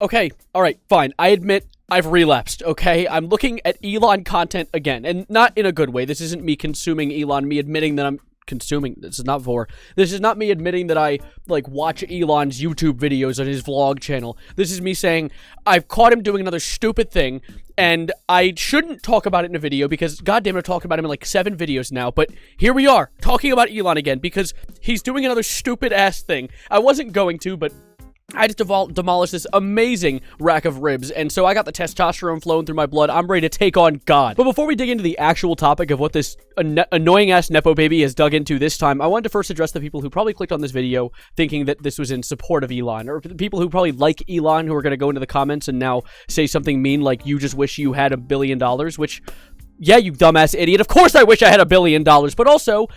Okay, alright, fine. I admit I've relapsed, okay? I'm looking at Elon content again, and not in a good way. This isn't me consuming Elon, me admitting that I'm consuming. This is not me admitting that I, watch Elon's YouTube videos on his vlog channel. This is me saying, I've caught him doing another stupid thing, and I shouldn't talk about it in a video, because goddamn it, I've talked about him in 7 videos now, but here we are, talking about Elon again, because he's doing another stupid-ass thing. I wasn't going to, but I just demolished this amazing rack of ribs, and so I got the testosterone flowing through my blood. I'm ready to take on God. But before we dig into the actual topic of what this annoying-ass Nepo baby has dug into this time, I wanted to first address the people who probably clicked on this video thinking that this was in support of Elon, or the people who probably like Elon who are going to go into the comments and now say something mean like, you just wish you had $1 billion, which, yeah, you dumbass idiot. Of course I wish I had $1 billion, but also,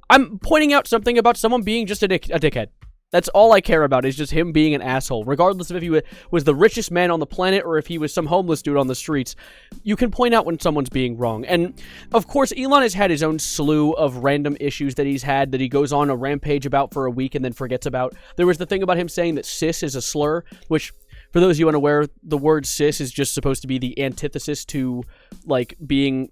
I'm pointing out something about someone being just a dickhead. That's all I care about, is just him being an asshole. Regardless of if he was the richest man on the planet or if he was some homeless dude on the streets, you can point out when someone's being wrong. And, of course, Elon has had his own slew of random issues that he's had that he goes on a rampage about for a week and then forgets about. There was the thing about him saying that cis is a slur, which, for those of you unaware, the word cis is just supposed to be the antithesis to, being...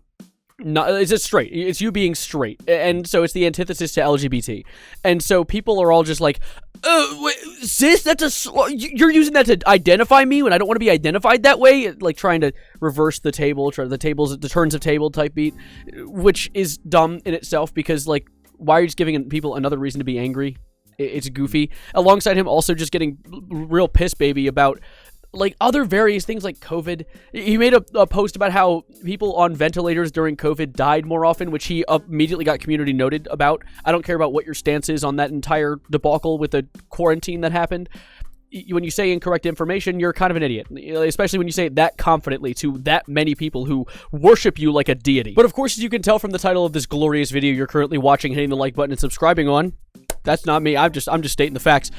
No, it's just straight. It's you being straight. And so it's the antithesis to LGBT. And so people are all just like, wait, sis, you're using that to identify me when I don't want to be identified that way? Like trying to reverse the table, the turns of table type beat, which is dumb in itself because, why are you just giving people another reason to be angry? It's goofy. Alongside him also just getting real piss baby about other various things like COVID. He made a post about how people on ventilators during COVID died more often, which he immediately got community noted about. I don't care about what your stance is on that entire debacle with the quarantine that happened. When you say incorrect information, you're kind of an idiot, especially when you say it that confidently to that many people who worship you like a deity. But of course, as you can tell from the title of this glorious video you're currently watching, hitting the like button and subscribing on, that's not me. I'm just stating the facts.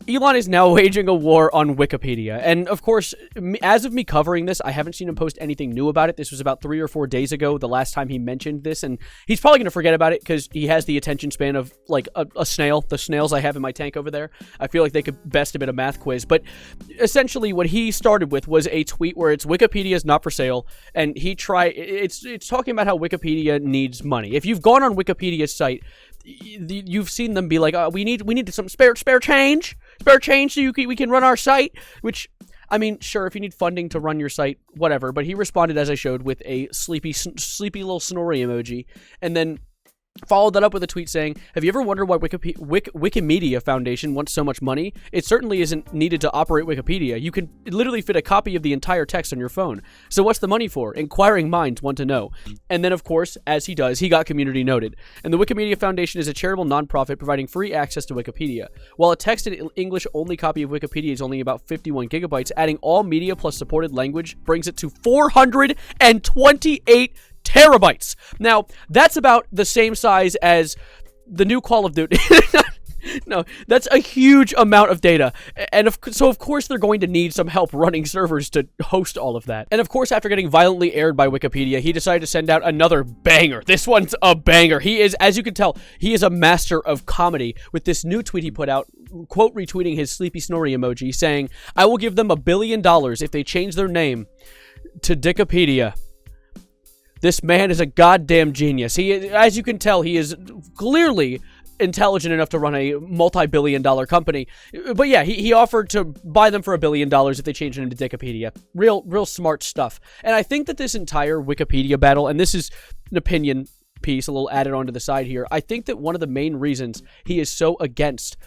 Elon is now waging a war on Wikipedia. And of course, as of me covering this, I haven't seen him post anything new about it. This was about 3 or 4 days ago, the last time he mentioned this. And he's probably going to forget about it because he has the attention span of a snail. The snails I have in my tank over there. I feel like they could best a bit of math quiz. But essentially what he started with was a tweet where it's Wikipedia is not for sale. And it's talking about how Wikipedia needs money. If you've gone on Wikipedia's site, you've seen them be like, we need some spare change so we can run our site, which, I mean, sure, if you need funding to run your site, whatever, but he responded, as I showed, with a sleepy little snory emoji, and then followed that up with a tweet saying, have you ever wondered why Wikimedia Foundation wants so much money? It certainly isn't needed to operate Wikipedia. You can literally fit a copy of the entire text on your phone. So what's the money for? Inquiring minds want to know. And then, of course, as he does, he got community noted. And the Wikimedia Foundation is a charitable nonprofit providing free access to Wikipedia. While a texted English-only copy of Wikipedia is only about 51 gigabytes, adding all media plus supported language brings it to 428 terabytes. Now, that's about the same size as the new Call of Duty. No, that's a huge amount of data. And so of course they're going to need some help running servers to host all of that. And of course, after getting violently aired by Wikipedia, he decided to send out another banger. This one's a banger. He is, as you can tell, he is a master of comedy with this new tweet he put out, quote retweeting his sleepy snory emoji, saying, I will give them $1 billion if they change their name to Dickopedia. This man is a goddamn genius. As you can tell, he is clearly intelligent enough to run a multi-billion-dollar company. But yeah, he offered to buy them for $1 billion if they changed it into Dickopedia. Real smart stuff. And I think that this entire Wikipedia battle, and this is an opinion piece, a little added on to the side here, I think that one of the main reasons he is so against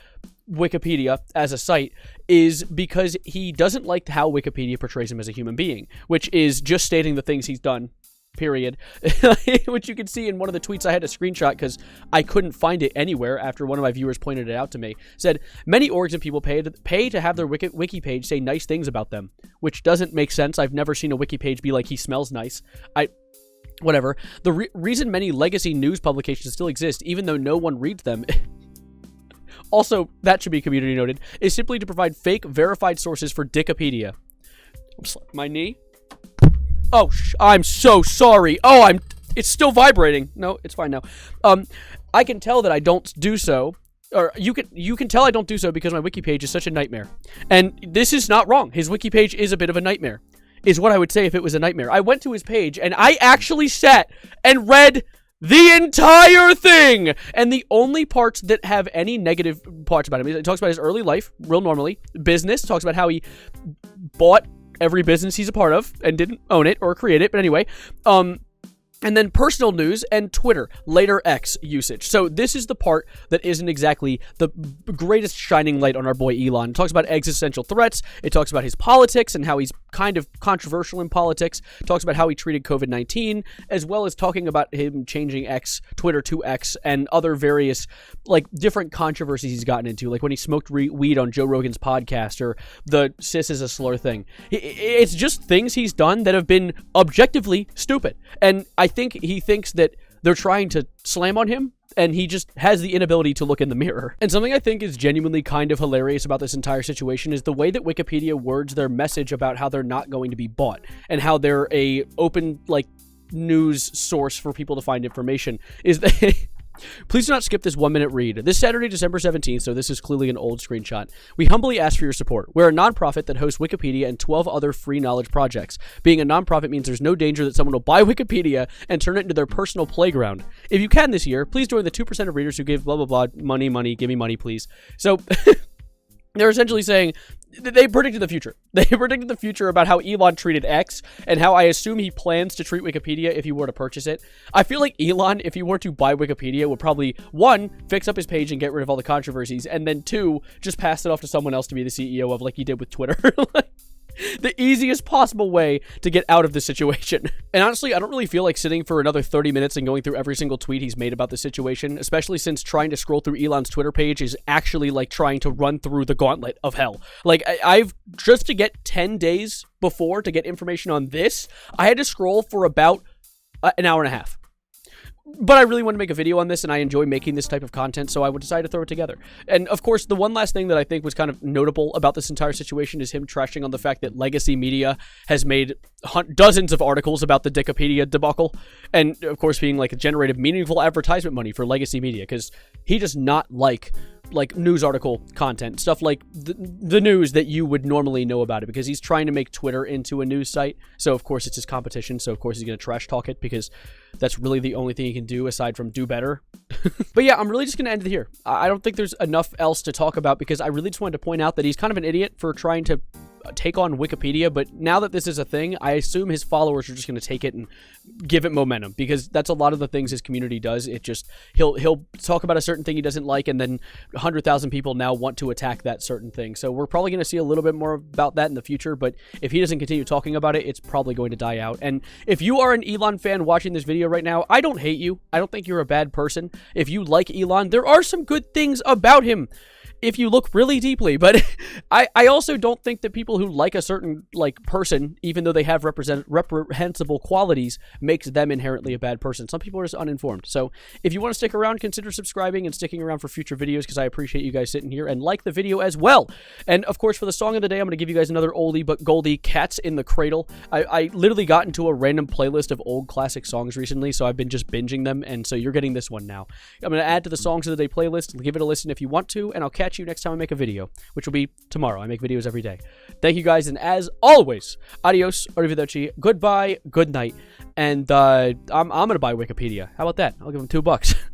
Wikipedia as a site is because he doesn't like how Wikipedia portrays him as a human being, which is just stating the things he's done. Period. Which you can see in one of the tweets I had to screenshot because I couldn't find it anywhere after one of my viewers pointed it out to me. Said, many orgs and people pay to have their wiki page say nice things about them, which doesn't make sense. I've never seen a wiki page be like, he smells nice. Whatever. The reason many legacy news publications still exist, even though no one reads them, also, that should be community noted, is simply to provide fake verified sources for Dickopedia. My knee? Oh, I'm so sorry. Oh, it's still vibrating. No, it's fine now. I can tell that I don't do so or you can tell I don't do so because my wiki page is such a nightmare. And this is not wrong. His wiki page is a bit of a nightmare, is what I would say if it was a nightmare. I went to his page and I actually sat and read the entire thing. And the only parts that have any negative parts about him, it talks about his early life, real normally, business, talks about how he bought every business he's a part of and didn't own it or create it. But anyway, and then personal news and Twitter, later X usage. So this is the part that isn't exactly the greatest shining light on our boy Elon. It talks about existential threats. It talks about his politics and how he's kind of controversial in politics. It talks about how he treated COVID-19, as well as talking about him changing Twitter to X, and other various like different controversies he's gotten into, like when he smoked weed on Joe Rogan's podcast, or the cis is a slur thing. It's just things he's done that have been objectively stupid. And I think he thinks that they're trying to slam on him, and he just has the inability to look in the mirror. And something I think is genuinely kind of hilarious about this entire situation is the way that Wikipedia words their message about how they're not going to be bought, and how they're a open, like, news source for people to find information, is that please do not skip this 1-minute read. This Saturday, December 17th, so this is clearly an old screenshot. We humbly ask for your support. We're a nonprofit that hosts Wikipedia and 12 other free knowledge projects. Being a nonprofit means there's no danger that someone will buy Wikipedia and turn it into their personal playground. If you can this year, please join the 2% of readers who give blah, blah, blah, money, give me money, please. So they're essentially saying they predicted the future. They predicted the future about how Elon treated X, and how I assume he plans to treat Wikipedia if he were to purchase it. I feel like Elon, if he were to buy Wikipedia, would probably, 1, fix up his page and get rid of all the controversies, and then 2, just pass it off to someone else to be the CEO of, like he did with Twitter. Like, the easiest possible way to get out of this situation. And honestly, I don't really feel like sitting for another 30 minutes and going through every single tweet he's made about the situation, especially since trying to scroll through Elon's Twitter page is actually like trying to run through the gauntlet of hell. Like, I've just to get 10 days before to get information on this, I had to scroll for about an hour and a half. But I really want to make a video on this, and I enjoy making this type of content, so I would decide to throw it together. And of course, the one last thing that I think was kind of notable about this entire situation is him trashing on the fact that legacy media has made dozens of articles about the Wikipedia debacle, and of course being like a generated meaningful advertisement money for legacy media, because he does not like news article content, stuff like the news that you would normally know about it, because he's trying to make Twitter into a news site. So of course it's his competition, so of course he's going to trash talk it, because that's really the only thing he can do aside from do better. But yeah, I'm really just going to end it here. I don't think there's enough else to talk about, because I really just wanted to point out that he's kind of an idiot for trying to take on Wikipedia, but now that this is a thing, I assume his followers are just going to take it and give it momentum, because that's a lot of the things his community does. It just, he'll talk about a certain thing he doesn't like, and then 100,000 people now want to attack that certain thing. So we're probably going to see a little bit more about that in the future, but if he doesn't continue talking about it, it's probably going to die out. And if you are an Elon fan watching this video right now, I don't hate you. I don't think you're a bad person. If you like Elon, there are some good things about him, if you look really deeply. But I also don't think that people who like a certain person, even though they have reprehensible qualities, makes them inherently a bad person. Some people are just uninformed. So if you want to stick around, consider subscribing and sticking around for future videos, because I appreciate you guys sitting here and like the video as well. And of course, for the song of the day, I'm going to give you guys another oldie but goldie, Cats in the Cradle. I literally got into a random playlist of old classic songs recently, so I've been just binging them, and so you're getting this one now. I'm going to add to the songs of the day playlist. Give it a listen if you want to, and I'll catch you next time I make a video, which will be tomorrow. I make videos every day. Thank you guys, and as always, adios, arrivederci, goodbye, good night, and I'm gonna buy Wikipedia. How about that? I'll give them $2.